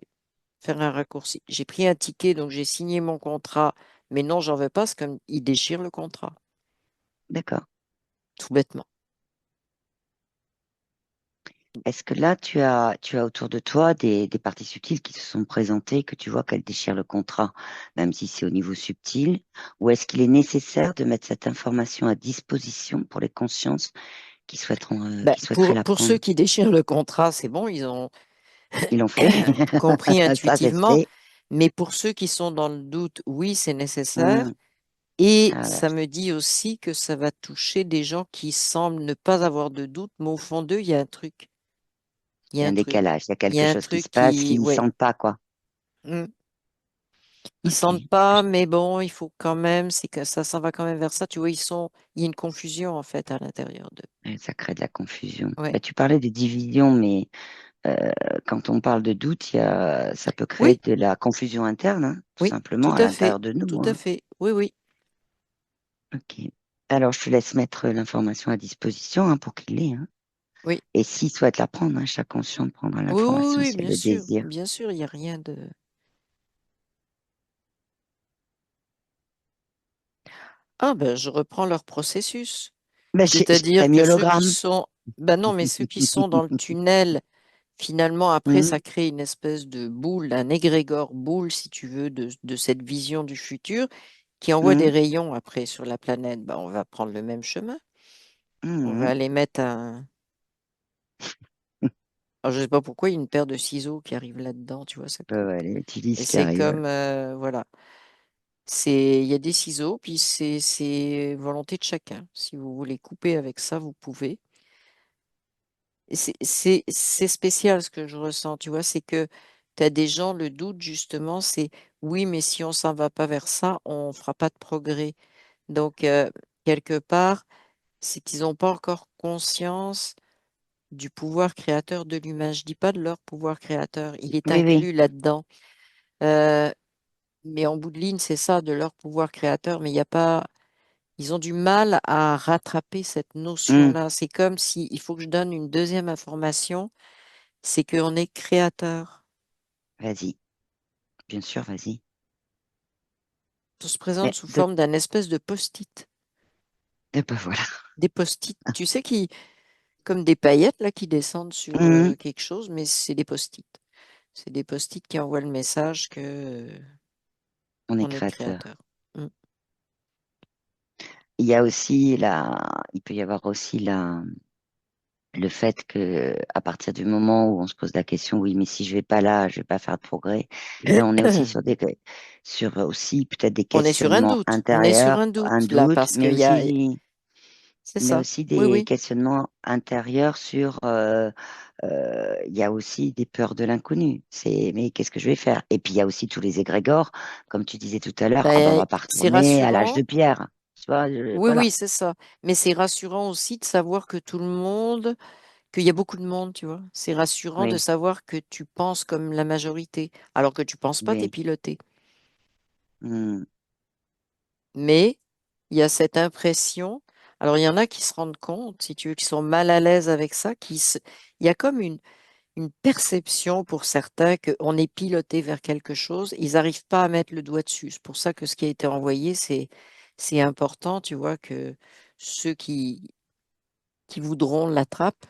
faire un raccourci. J'ai pris un ticket, donc j'ai signé mon contrat, mais non, j'en veux pas, c'est comme ils déchirent le contrat, D'accord. tout bêtement. Est-ce que là, tu as autour de toi des parties subtiles qui se sont présentées, que tu vois qu'elles déchirent le contrat, même si c'est au niveau subtil, ou est-ce qu'il est nécessaire de mettre cette information à disposition pour les consciences Ben, qui souhaiteraient la pour ceux prendre? qui déchirent le contrat, c'est bon, ils ont Ils l'ont fait. compris Ça, c'est intuitivement, fait. mais pour ceux qui sont dans le doute, oui, c'est nécessaire. Hum. Et Ah, ça me dit aussi que ça va toucher des gens qui semblent ne pas avoir de doute, mais au fond d'eux, il y a un truc. Il y il y a a un un truc. décalage, il y a Il y quelque a un chose qui truc se passe qui, qu'ils ne ouais. sentent pas, quoi. Mm. Ils Ok. sentent pas, mais bon, il faut quand même, c'est que ça s'en va quand même vers ça. Tu vois, il y a une confusion en fait à l'intérieur d'eux. Ça crée de la confusion. Ouais. Bah, tu parlais de division, mais quand on parle de doute, ça peut créer Oui, de la confusion interne, hein, tout oui, simplement, tout à à fait, l'intérieur de tout nous, à hein. fait. Oui, oui, Ok. Alors, je te laisse mettre l'information à disposition, hein, pour qu'il l'ait, hein. oui. Et s'il souhaite la prendre, hein, chaque conscient prendra Oui, oui, l'information oui, si elle le désire. bien sûr, il n'y a rien de. Ah ben, je reprends leur processus. Ben, j'ai C'est-à-dire mis que ceux qui hologramme. sont, ben non, mais ceux qui sont dans le tunnel, finalement, après, Mhm, ça crée une espèce de boule, un égrégore boule, si tu veux, de cette vision du futur qui envoie des mhm, rayons après sur la planète. Ben, on va prendre le même chemin. On va mhm. aller mettre un. Alors, je sais pas pourquoi il y a une paire de ciseaux qui arrive là-dedans, tu vois, ça Ouais, coupe. ouais, les Et utilises qui c'est arrivent. Ouais. comme, voilà. Il y a des ciseaux, puis c'est volonté de chacun. Si vous voulez couper avec ça, vous pouvez. Et c'est spécial ce que je ressens, tu vois, c'est que tu as des gens, le doute justement, c'est oui, mais si on s'en va pas vers ça, on fera pas de progrès. Donc, quelque part, c'est qu'ils n'ont pas encore conscience du pouvoir créateur de l'humain. Je dis pas de leur pouvoir créateur, il est Oui, oui. inclus là-dedans. Euh, mais en bout de ligne, c'est ça, de leur pouvoir créateur, mais il n'y a pas. ils ont du mal à rattraper cette Hum, notion-là. C'est comme si il faut que je donne une deuxième information, c'est qu'on est créateur. vas-y, bien sûr, vas-y. On se présente Mais sous forme d'un espèce de post-it. ben voilà. Des post-it, tu sais, qui, comme des paillettes là, qui descendent sur Hum, quelque chose, mais c'est des post-it. C'est des post-it qui envoient le message que on est on est créateur. créateur. Mm. Il y a aussi il peut y avoir aussi le fait que à partir du moment où on se pose la question, oui, mais si je vais pas là, je vais pas faire de progrès. Ben, on est aussi sur aussi peut-être des On est sur un questionnements doute. On est sur intérieurs, un un doute là, doute, parce qu'il y a. C'est mais ça. aussi Oui, des oui. questionnements intérieurs sur, il y a aussi des peurs de l'inconnu. C'est, mais qu'est-ce que je vais faire? Et puis il y a aussi tous les égrégores, comme tu disais tout à l'heure, ah ben on Ben, va pas c'est retourner à l'âge de rassurant. pierre. Tu vois, Oui, voilà. oui, c'est ça. Mais c'est rassurant aussi de savoir que tout le monde, qu'il y a beaucoup de monde, tu vois. C'est rassurant de Oui, savoir que tu penses comme la majorité, alors que tu penses pas, t'es oui. piloté. Hmm, Mais il y a cette impression. Alors, il y en a qui se rendent compte, si tu veux, qui sont mal à l'aise avec ça, il y a comme une perception pour certains qu'on est piloté vers quelque chose. Ils n'arrivent pas à mettre le doigt dessus. C'est pour ça que ce qui a été envoyé, c'est important, tu vois, que ceux qui voudront attrape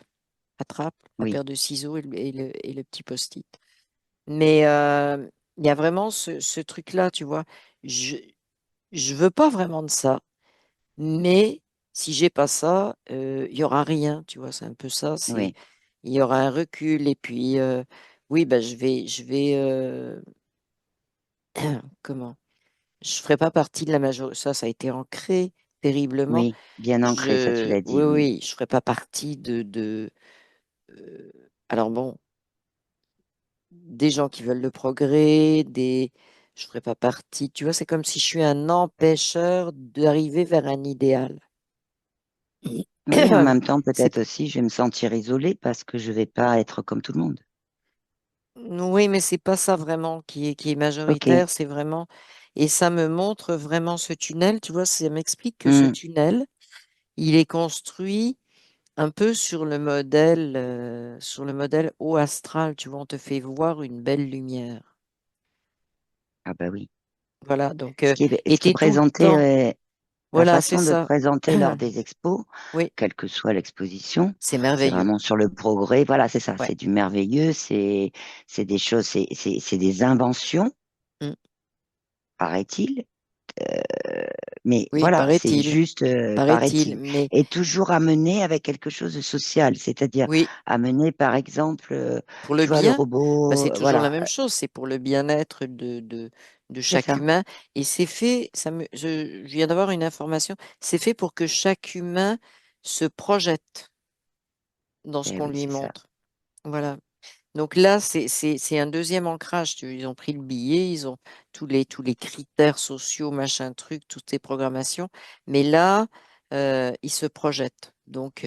la oui, paire de ciseaux et le petit post-it. Mais il y a vraiment ce truc-là, tu vois. Je je veux pas vraiment de ça, mais si j'ai pas ça, il y aura rien, tu vois. C'est un peu ça. C'est oui, il y aura un recul et puis oui, ben comment? Je ferai pas partie de la majorité. Ça a été ancré terriblement. oui. Bien ancré, ça tu l'as Oui, dit, oui. oui, je ferai pas partie euh, alors bon, des gens qui veulent le progrès, je ferai pas partie. Tu vois, c'est comme si je suis un empêcheur d'arriver vers un idéal. Oui, en même temps, C'est peut-être aussi, je vais me sentir isolée parce que je vais pas être comme tout le monde. Oui, mais c'est pas ça vraiment qui est Ok. majoritaire, c'est vraiment, et ça me montre vraiment ce tunnel, tu vois, ça m'explique que ce Hmm. tunnel, il est construit un peu sur le modèle haut astral, tu vois, on te fait voir une belle lumière. Ah bah oui. Voilà, donc, Ce et qui est t'es tout le présenté, temps, la voilà, c'est façon de le ça. présenter lors des expos, Oui, quelle que soit l'exposition, c'est c'est merveilleux. vraiment sur le progrès. Voilà, c'est ça. Ouais. C'est du merveilleux. C'est des choses, c'est des inventions, Mm. paraît-il. Mais Oui, voilà, c'est paraît-il, juste, paraît-il, paraît-il. mais Et toujours amené avec quelque chose de social, c'est-à-dire oui. amener, par exemple, Pour le tu vois, le bien, bah, robot, c'est toujours la voilà, même chose, c'est pour le bien-être de c'est chaque ça. humain. Et c'est fait, je viens d'avoir une information, c'est fait pour que chaque humain se projette dans ce Eh qu'on oui, lui c'est ça. montre. Voilà. Donc là, c'est un deuxième ancrage. Ils ont pris le billet, ils ont tous les critères sociaux, machin truc, toutes ces programmations. Mais là, ils se projettent. Donc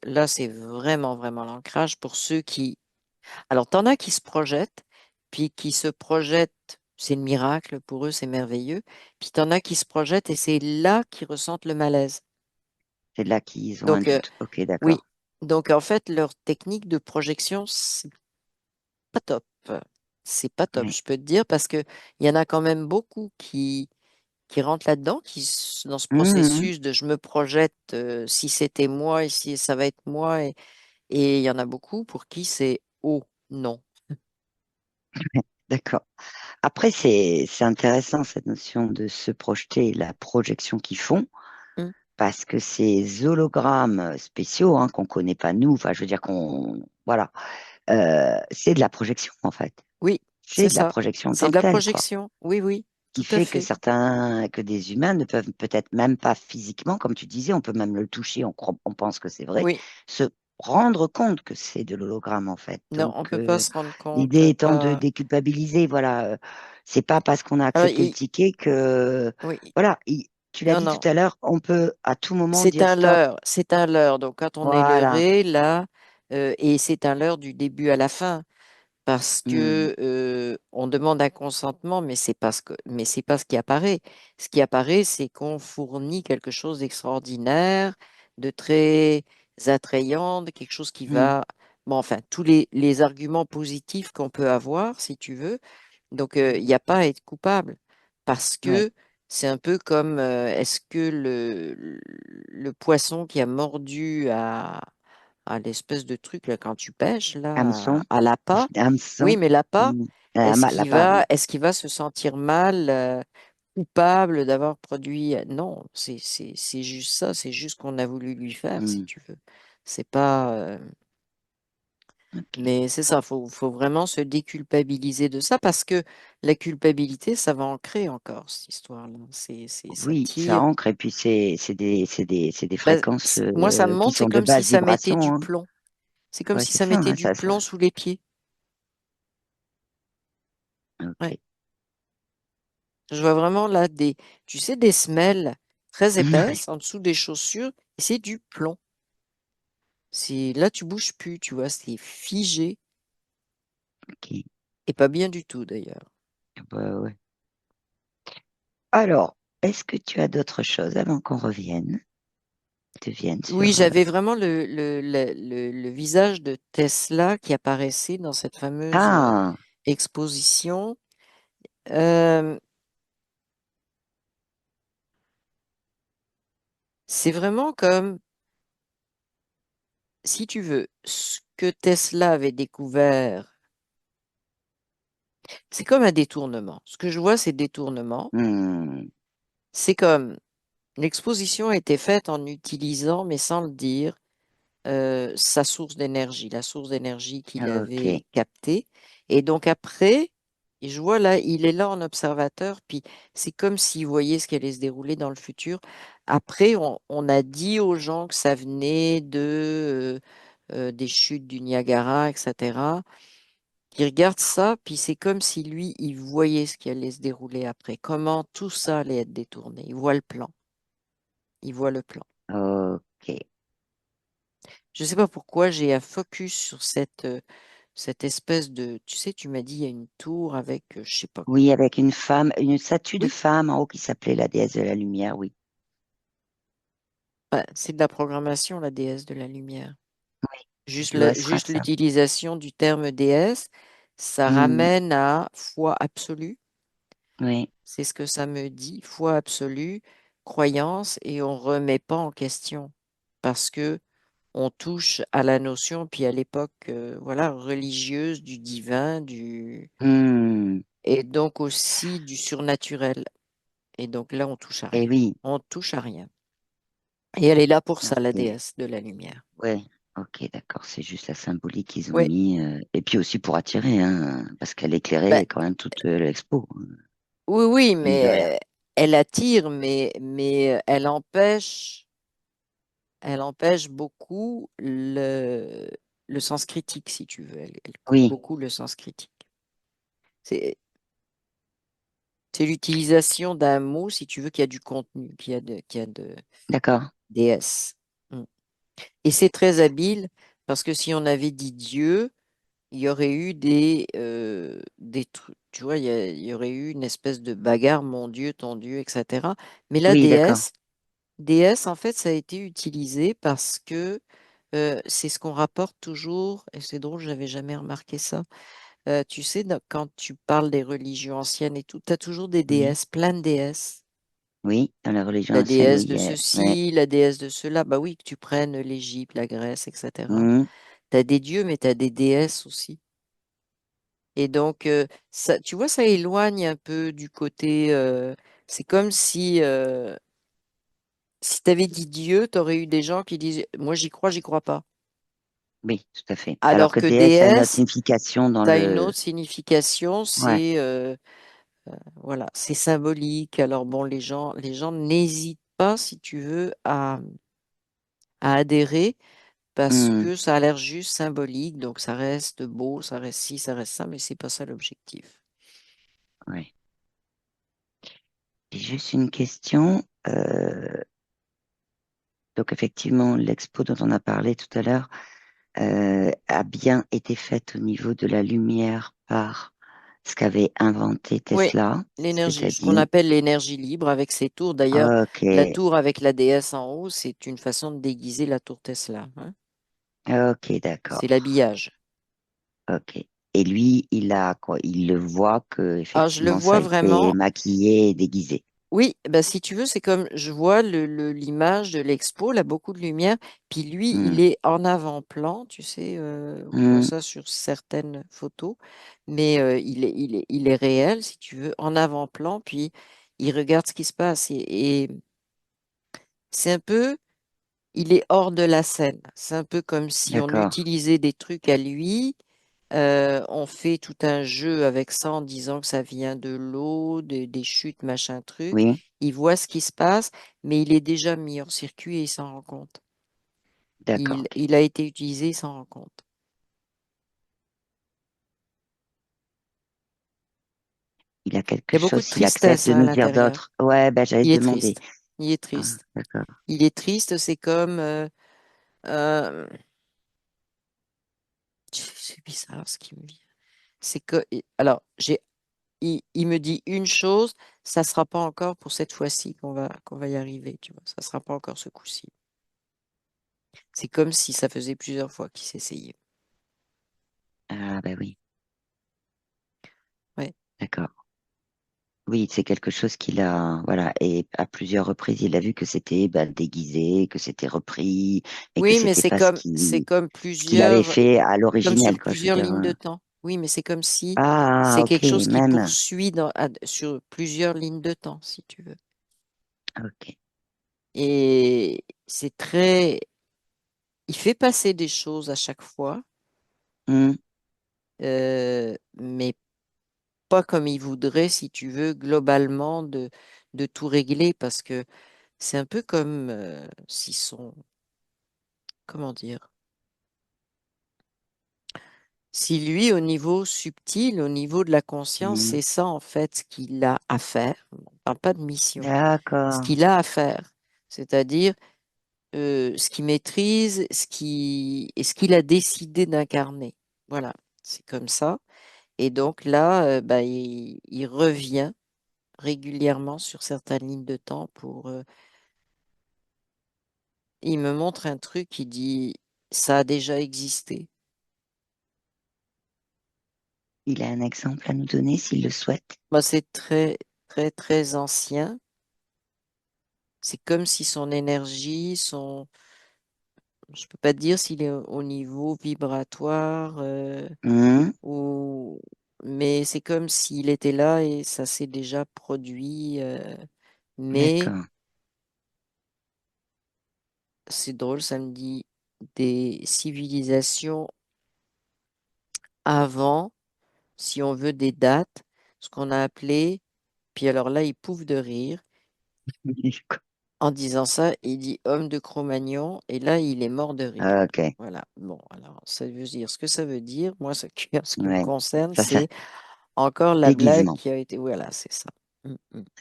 là, c'est vraiment, vraiment l'ancrage pour ceux qui alors, t'en as qui se projettent, puis qui se projettent, c'est le miracle, pour eux, c'est merveilleux. Puis t'en as qui se projettent et c'est là qu'ils ressentent le malaise. C'est là qu'ils ont un Donc, doute. Ok, oui. d'accord. Donc, en fait, leur technique de projection, c'est pas top. C'est pas top, Oui. je peux te dire, parce que il y en a quand même beaucoup qui rentrent là-dedans, dans ce Mhm. processus de je me projette, si c'était moi, et si ça va être moi, et il y en a beaucoup pour qui c'est oh non. D'accord. Après, c'est intéressant cette notion de se projeter, la projection qu'ils font, Hum. parce que ces hologrammes spéciaux hein, qu'on connaît pas nous, enfin, je veux dire qu'on, voilà, c'est de la projection en fait. Oui, C'est c'est de la ça. projection en C'est tant de que la telle, quoi. projection. Oui, oui, Qui tout à fait que fait. certains, que des humains ne peuvent peut-être même pas physiquement, comme tu disais, on peut même le toucher, on pense que c'est vrai, Oui, se rendre compte que c'est de l'hologramme en fait. non, Donc, on peut pas se rendre compte. l'idée étant de Pas. déculpabiliser, voilà, c'est pas parce qu'on a Alors, accepté le ticket que, oui, voilà, tu l'as non, dit tout non. à l'heure, on peut à tout moment dire stop. C'est un leurre. Donc, quand on est Voilà, leurré, là, et c'est un leurre du début à la fin. parce Hmm. que on demande un consentement, mais c'est pas ce qui apparaît. Ce qui apparaît, c'est qu'on fournit quelque chose d'extraordinaire, de très attrayant, de quelque chose qui Hmm. va, bon, enfin, tous les arguments positifs qu'on peut avoir, si tu veux. Donc, il n'y a pas à être coupable, parce Ouais. que c'est un peu comme, est-ce que le poisson qui a mordu à l'espèce de truc là quand tu pêches là Hameçon. à l'appât. Oui, Hameçon. mais l'appât, Hmm. La part, oui. est-ce qu'il va se sentir mal, coupable d'avoir produit? Non, c'est juste ça, c'est juste qu'on a voulu lui faire, si Hmm. tu veux. C'est pas. Ok. Mais c'est ça, faut vraiment se déculpabiliser de ça parce que la culpabilité, ça va ancrer encore cette histoire-là. Ça Oui, ça tire. ancre et puis c'est des Ben, fréquences moi, ça me qui montre, c'est sont de comme si basse ça mettait vibration, du hein. plomb. C'est comme Ouais, si c'est ça ça, mettait hein, du ça. plomb sous les pieds. Ouais. Ok. Je vois vraiment là tu sais, des semelles très Ouais. épaisses en dessous des chaussures et c'est du plomb. Là, tu bouges plus, tu vois, c'est figé Ok. et pas bien du tout d'ailleurs. Ouais, ouais. Alors, est-ce que tu as d'autres choses avant qu'on devienne Oui, sur... j'avais vraiment le visage de Tesla qui apparaissait dans cette fameuse Ah, exposition. Euh, c'est vraiment comme, si tu veux, ce que Tesla avait découvert, c'est comme un détournement. Ce que je vois, c'est détournement. hmm, C'est comme l'exposition a été faite en utilisant, mais sans le dire, sa source d'énergie, la source d'énergie qu'il avait ok. captée. Et donc après, et je vois là, il est là en observateur, puis c'est comme s'il voyait ce qui allait se dérouler dans le futur. Après, on a dit aux gens que ça venait des chutes du Niagara, etc. Ils regardent ça, puis c'est comme si lui, il voyait ce qui allait se dérouler après, comment tout ça allait être détourné. Il voit le plan. Il voit le plan. Ok. Je ne sais pas pourquoi j'ai un focus sur cette espèce de, tu sais, tu m'as dit, il y a une tour avec, je sais pas. Oui, avec une femme, une statue de Oui, femme en haut qui s'appelait la déesse de la lumière, oui. bah, c'est de la programmation, la déesse de la lumière. Ça doit se Juste ça. l'utilisation du terme déesse, ça Hmm, ramène à foi absolue. oui. C'est ce que ça me dit, foi absolue, croyance, et on remet pas en question parce que on touche à la notion, puis à l'époque, voilà, religieuse du divin, Hmm, et donc aussi du surnaturel. Et donc là, on touche à et rien. oui. On touche à rien. Et elle est là pour ça, la Ok. déesse de la lumière. Ouais. Ok, d'accord. C'est juste la symbolique qu'ils ont Oui, mis. Et puis aussi pour attirer, hein, parce qu'elle éclairait ben, quand même toute l'expo, oui, oui, mine de rien. mais elle attire, mais elle empêche beaucoup le sens critique, si tu veux. Elle coupe Oui, beaucoup le sens critique. C'est, c'est l'utilisation d'un mot, si tu veux, qui a du contenu, qui a de d'accord. déesse. Mm. Et c'est très habile parce que si on avait dit Dieu, il y aurait eu des trucs, tu vois, il y aurait eu une espèce de bagarre, mon Dieu, ton Dieu, etc. Mais la Oui, d'accord. déesse, en fait, ça a été utilisé parce que c'est ce qu'on rapporte toujours, et c'est drôle, j'avais jamais remarqué ça. Tu sais, quand tu parles des religions anciennes et tout, tu as toujours des Oui. déesses, plein de déesses. Oui, dans la religion La ancienne, déesse oui. de Ouais. ceci, la déesse de cela. Bah oui, que tu prennes l'Égypte, la Grèce, etc. Mhm. Tu as des dieux, mais tu as des déesses aussi. Et donc, ça, tu vois, ça éloigne un peu du côté. C'est comme si tu avais dit Dieu, tu aurais eu des gens qui disent moi j'y crois pas. Oui, tout à fait. Alors Alors que que déesse a une autre déesse, signification dans tu as une le... autre signification, Ouais. voilà, c'est symbolique. Alors bon, les gens n'hésitent pas, si tu veux, à adhérer parce Hmm, que ça a l'air juste symbolique, donc ça reste beau, ça reste ci, ça reste ça, mais c'est pas ça l'objectif. ouais. J'ai juste une question. Donc effectivement, l'expo dont on a parlé tout à l'heure, a bien été faite au niveau de la lumière par ce qu'avait inventé Oui, Tesla, l'énergie, ce qu'on c'est-à-dire, appelle l'énergie libre avec ses tours. D'ailleurs, ok, la tour avec la déesse en haut, c'est une façon de déguiser la tour Tesla, hein. ok, C'est d'accord, l'habillage. ok. Et lui, il a quoi? Il le voit que Ah, je le effectivement ça vois a été vraiment. maquillé et déguisé. Oui, bah, si tu veux, c'est comme je vois l'image de l'expo, là, beaucoup de lumière, puis lui, il Hmm, est en avant-plan, tu sais, on voit hmm, ça sur certaines photos, mais il est réel, si tu veux, en avant-plan, puis il regarde ce qui se passe, et c'est un peu, il est hors de la scène, c'est un peu comme si on d'accord, utilisait des trucs à lui. On fait tout un jeu avec ça en disant que ça vient de l'eau, des chutes, machin truc. oui, Il voit ce qui se passe, mais il est déjà mis hors circuit et il s'en rend compte. d'accord, ok. Il a été utilisé, il s'en rend compte. Il a Il y quelque a beaucoup chose de s'il accepte tristesse de hein, à nous dire l'intérieur. d'autres. Ouais, ben j'allais Il te est demander. triste. Il est Ah, triste. d'accord. Il est triste, c'est comme... euh, c'est bizarre ce qui me vient. C'est que... Alors, il me dit une chose, ça ne sera pas encore pour cette fois-ci qu'on va y arriver, tu vois. Ça ne sera pas encore ce coup-ci. C'est comme si ça faisait plusieurs fois qu'il s'essayait. Ah, ben oui, Ouais. d'accord. Oui, c'est quelque chose qu'il a, voilà, et à plusieurs reprises, il a vu que c'était bah, déguisé, que c'était repris, et que Oui, mais c'était pas ce c'est comme qu'il avait plusieurs, fait à comme l'originel, sur quoi. Je veux plusieurs dire. lignes de temps. Oui, mais c'est comme si Ah, c'est ok, quelque chose qui même. poursuit sur plusieurs lignes de temps, si tu veux. Ok. Et c'est très, il fait passer des choses à chaque fois, Hmm, mais pas comme il voudrait, si tu veux, globalement de tout régler, parce que c'est un peu comme si son, comment dire, si lui, au niveau subtil, au niveau de la conscience, hmm. c'est ça en fait ce qu'il a à faire, on ne parle pas de mission, ce D'accord. qu'il a à faire, c'est-à-dire ce qu'il maîtrise, et ce qu'il a décidé d'incarner. Voilà, c'est comme ça. Et donc là, bah, il revient régulièrement sur certaines lignes de temps pour... il me montre un truc qui dit, ça a déjà existé. Il a un exemple à nous donner s'il le souhaite. Bah, c'est très, très, très ancien. C'est comme si son énergie, je peux pas te dire s'il est au niveau vibratoire Hmm, ou, mais c'est comme s'il était là et ça s'est déjà produit. Mais d'accord. c'est drôle, ça me dit des civilisations avant, si on veut des dates, ce qu'on a appelé, puis alors là, il pouffe de rire. En disant ça, il dit homme de Cro-Magnon et là, il est mort de rire. Ok, Voilà. Bon, alors, ça veut dire ce que ça veut dire. Moi, ce qui me ouais. concerne, Ça, c'est encore la blague déguisement. qui a été. Voilà, c'est ça.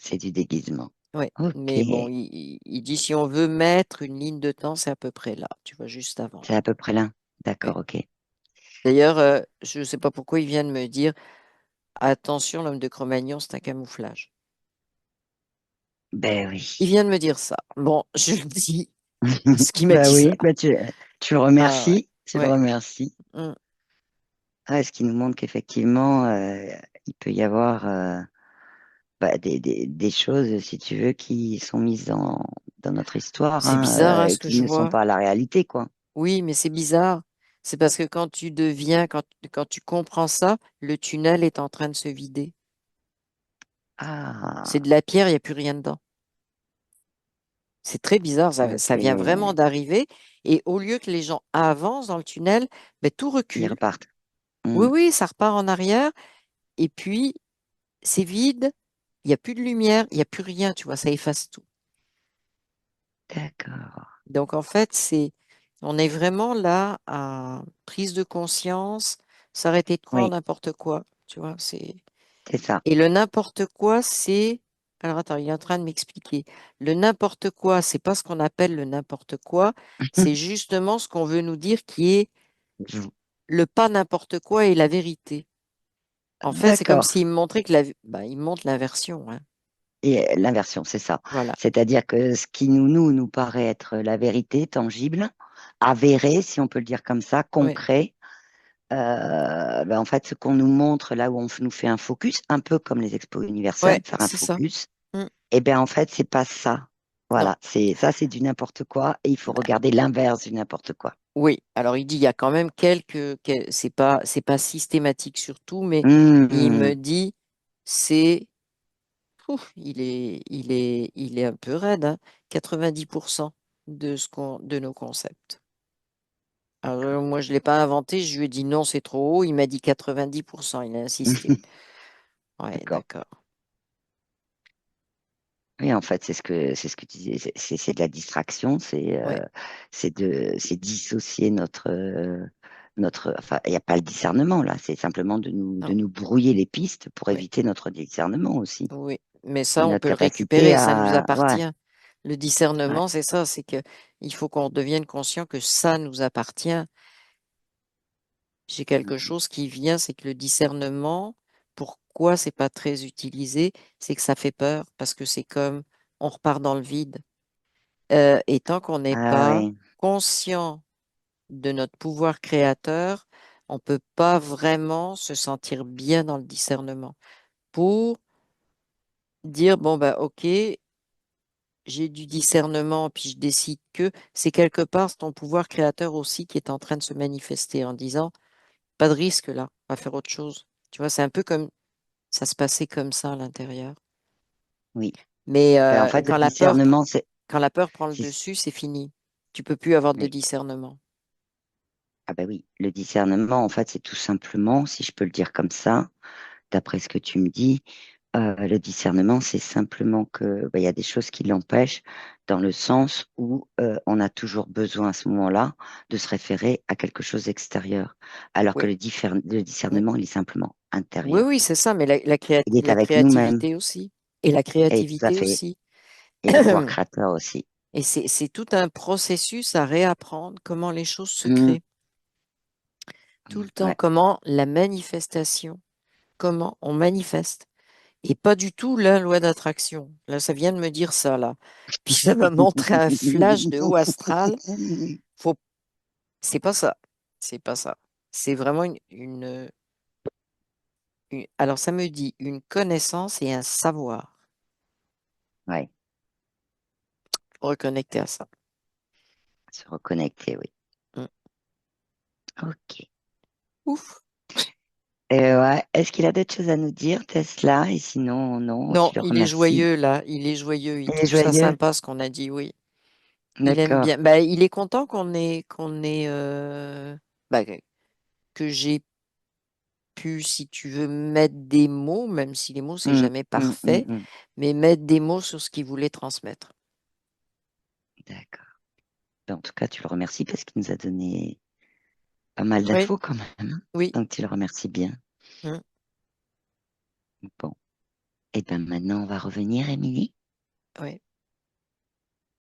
C'est du déguisement. Oui. Ok. Mais bon, il dit si on veut mettre une ligne de temps, c'est à peu près là, tu vois, juste avant. C'est à peu près là. Oui. D'accord, ok. D'ailleurs, je ne sais pas pourquoi il vient de me dire attention, l'homme de Cro-Magnon, c'est un camouflage. Ben Il oui. vient de me dire ça. Bon, je le dis parce qu'il m'a Bah dit ça. oui, bah tu le Ah ouais. remercies. Tu le Ouais. remercies. Mm. Ah, ce qui nous montre qu'effectivement, il peut y avoir bah, des choses, si tu veux, qui sont mises dans notre histoire, C'est hein, bizarre hein, et ce que qui je ne sont vois. pas la réalité, quoi. Oui, mais c'est bizarre. C'est parce que quand tu deviens, quand tu comprends ça, le tunnel est en train de se vider. C'est Ah, de la pierre, il n'y a plus rien dedans. C'est très bizarre, ça vient vraiment ok. d'arriver. Et au lieu que les gens avancent dans le tunnel, ben, tout Ils recule. repartent. Oui, Hmm, oui, ça repart en arrière. Et puis, c'est vide, il n'y a plus de lumière, il n'y a plus rien, tu vois, ça efface tout. d'accord. Donc, en fait, on est vraiment là à prise de conscience, s'arrêter de croire Oui, n'importe quoi, tu vois, c'est... c'est ça. Et le n'importe quoi, c'est... Alors attends, il est en train de m'expliquer. Le n'importe quoi, c'est pas ce qu'on appelle le n'importe quoi, c'est justement ce qu'on veut nous dire qui est Je- le pas n'importe quoi et la vérité. En fait, c'est comme D'accord. s'il me montrait que il me montre l'inversion, hein. Et l'inversion, c'est ça. Voilà. C'est-à-dire que ce qui nous paraît être la vérité tangible, avérée, si on peut le dire comme ça, Oui, concret, en fait, ce qu'on nous montre là où on nous fait un focus, un peu comme les expos ouais, universelles, faire un c'est ça. focus, Mm. eh bien, en fait, c'est pas ça. Non. Voilà, c'est ça, c'est du n'importe quoi, et il faut regarder l'inverse du n'importe quoi. Oui, alors il dit il y a quand même c'est pas systématique surtout, mais il me Hum, dit c'est il est un peu raide, hein, 90% de nos concepts. Alors d'accord. moi je l'ai pas inventé, je lui ai dit non, c'est trop haut, il m'a dit 90%, il a insisté. Ouais, D'accord. d'accord. Oui, en fait, c'est ce que tu disais, c'est de la distraction, Ouais, c'est dissocier enfin, il n'y a pas le discernement là, c'est simplement de non, nous brouiller les pistes pour oui, éviter notre discernement aussi oui. Mais et ça, on notre peut le capacité récupérer, ça nous à, ouais, appartient. Le ouais, discernement, c'est ça, c'est que il faut qu'on devienne conscient que ça nous appartient. J'ai quelque chose qui vient, c'est que le discernement, pourquoi c'est pas très utilisé, c'est que ça fait peur, parce que c'est comme on repart dans le vide. Et tant qu'on n'est ah pas ouais, conscient de notre pouvoir créateur, on peut pas vraiment se sentir bien dans le discernement. Pour dire, bon, bah, ok, j'ai du discernement, puis je décide que c'est quelque part ton pouvoir créateur aussi qui est en train de se manifester en disant, pas de risque là, on va faire autre chose. Tu vois, c'est un peu comme ça se passait comme ça à l'intérieur. oui. Mais En fait, le discernement, quand la peur prend le c'est, dessus, c'est fini. Tu peux plus avoir de oui. discernement. Ah ben oui, le discernement, en fait, c'est tout simplement, si je peux le dire comme ça, d'après ce que tu me dis, le discernement, c'est simplement que il y a des choses qui l'empêchent dans le sens où on a toujours besoin à ce moment-là de se référer à quelque chose d'extérieur, alors que Oui, le oui, discernement, il est simplement oui, intérieur. oui, c'est ça. Mais Il est la avec nous-mêmes créativité aussi. Et la et tout à créativité fait, aussi. et le pouvoir créateur aussi. Et c'est tout un processus à réapprendre comment les choses se Mm, créent. Tout le temps, ouais. comment la manifestation, comment on manifeste. Et pas du tout la loi d'attraction. Là, ça vient de me dire ça, là. Puis ça m'a montré un flash de haut astral. Faut... C'est pas ça. C'est pas ça. C'est vraiment alors, ça me dit une connaissance et un savoir. Ouais, Reconnecter à ça. se reconnecter, oui. Mm. Ok. Ouf. Ouais. Est-ce qu'il a d'autres choses à nous dire, Tesla? Et sinon, non, Non, tu le il est remercies. joyeux, là. Il est joyeux. Il Il est trouve ça joyeux? sympa, ce qu'on a dit, oui. Il aime D'accord. bien. Bah, il est content qu'on ait, bah, que j'ai pu, si tu veux, mettre des mots, même si les mots, c'est Mm, jamais mm, mm, parfait, mm. mais mettre des mots sur ce qu'il voulait transmettre. D'accord. Ben, en tout cas, tu le remercies parce qu'il nous a donné pas mal Oui, d'infos quand même, hein. oui, Donc, tu le remercies bien. mm, Bon. Et ben maintenant, on va revenir, Émilie. oui.